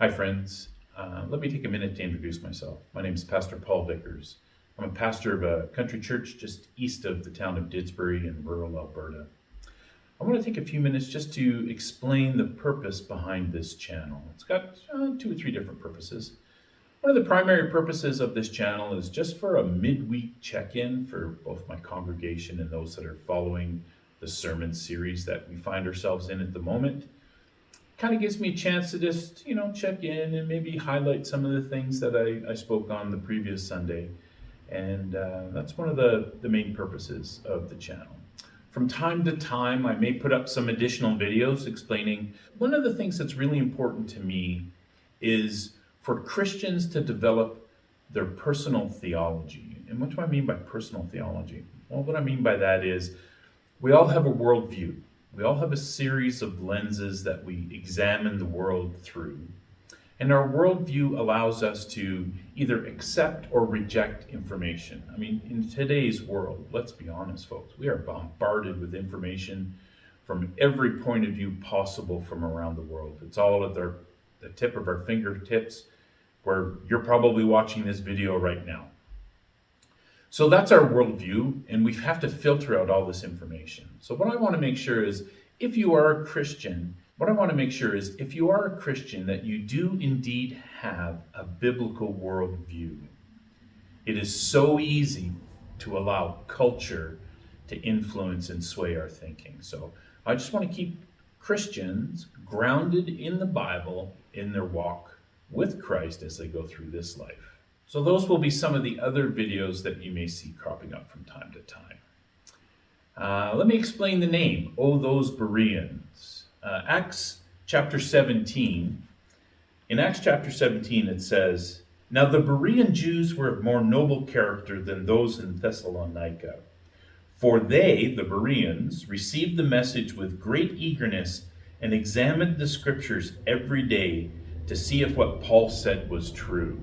Hi, friends. Let me take a minute to introduce myself. My name is Pastor Paul Vickers. I'm a pastor of a country church just east of the town of Didsbury in rural Alberta. I want to take a few minutes just to explain the purpose behind this channel. It's got 2 or 3 different purposes. One of the primary purposes of this channel is just for a midweek check-in for both my congregation and those that are following the sermon series that we find ourselves in at the moment. Kind of gives me a chance to just, check in and maybe highlight some of the things that I spoke on the previous Sunday. And that's one of the main purposes of the channel. From time to time, I may put up some additional videos explaining one of the things that's really important to me is for Christians to develop their personal theology. And what do I mean by personal theology? Well, what I mean by that is we all have a worldview. We all have a series of lenses that we examine the world through. And our worldview allows us to either accept or reject information. I mean, in today's world, let's be honest, folks, we are bombarded with information from every point of view possible from around the world. It's all at the tip of our fingertips, where you're probably watching this video right now. So that's our worldview, and we have to filter out all this information. So what I want to make sure is, if you are a Christian, that you do indeed have a biblical worldview. It is so easy to allow culture to influence and sway our thinking. So I just want to keep Christians grounded in the Bible, in their walk with Christ as they go through this life. So those will be some of the other videos that you may see cropping up from time to time. Let me explain the name, O those Bereans. Acts chapter 17. In Acts chapter 17 it says, "Now the Berean Jews were of more noble character than those in Thessalonica. For they, the Bereans, received the message with great eagerness and examined the scriptures every day to see if what Paul said was true."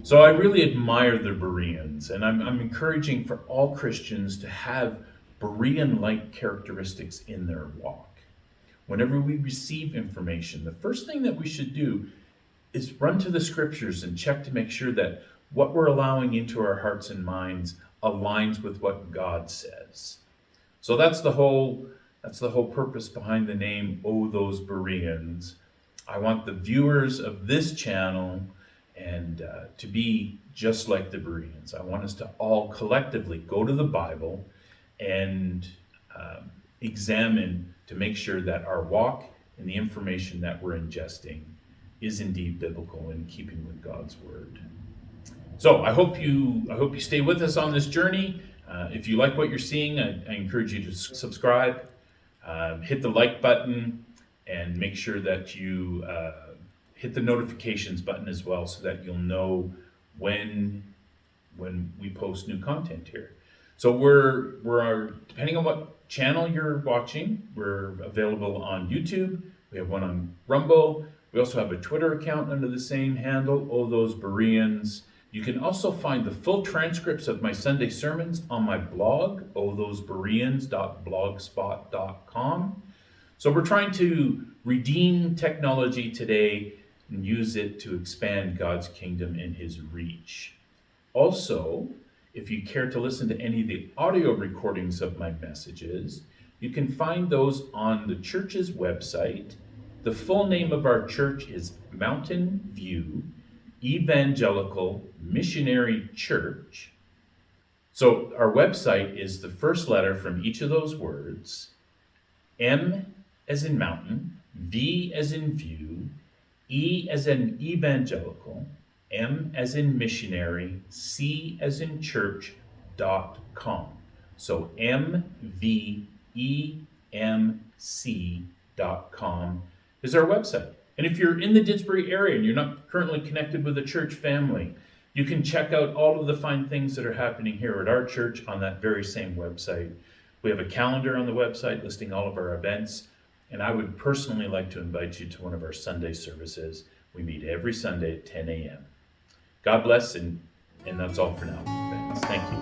So I really admire the Bereans, and I'm encouraging for all Christians to have Berean-like characteristics in their walk. Whenever we receive information, the first thing that we should do is run to the scriptures and check to make sure that what we're allowing into our hearts and minds aligns with what God says. So that's the whole purpose behind the name, O those Bereans. I want the viewers of this channel and to be just like the Bereans. I want us to all collectively go to the Bible and examine to make sure that our walk and the information that we're ingesting is indeed biblical in keeping with God's word. So I hope you stay with us on this journey. If you like what you're seeing, I encourage you to subscribe, hit the like button, and make sure that you hit the notifications button as well, so that you'll know when we post new content here. So we're depending on what channel you're watching, we're available on YouTube. We have one on Rumble. We also have a Twitter account under the same handle, O those Bereans. You can also find the full transcripts of my Sunday sermons on my blog, othosebereans.blogspot.com. So we're trying to redeem technology today and use it to expand God's kingdom and his reach. Also, if you care to listen to any of the audio recordings of my messages, you can find those on the church's website. The full name of our church is Mountain View Evangelical Missionary Church. So our website is the first letter from each of those words, M as in mountain, V as in view, E as in evangelical, M as in missionary, C as in church.com. So MVEMC.com is our website. And if you're in the Didsbury area and you're not currently connected with a church family, you can check out all of the fine things that are happening here at our church on that very same website. We have a calendar on the website listing all of our events, and I would personally like to invite you to one of our Sunday services. We meet every Sunday at 10 a.m. God bless, and that's all for now. Thank you.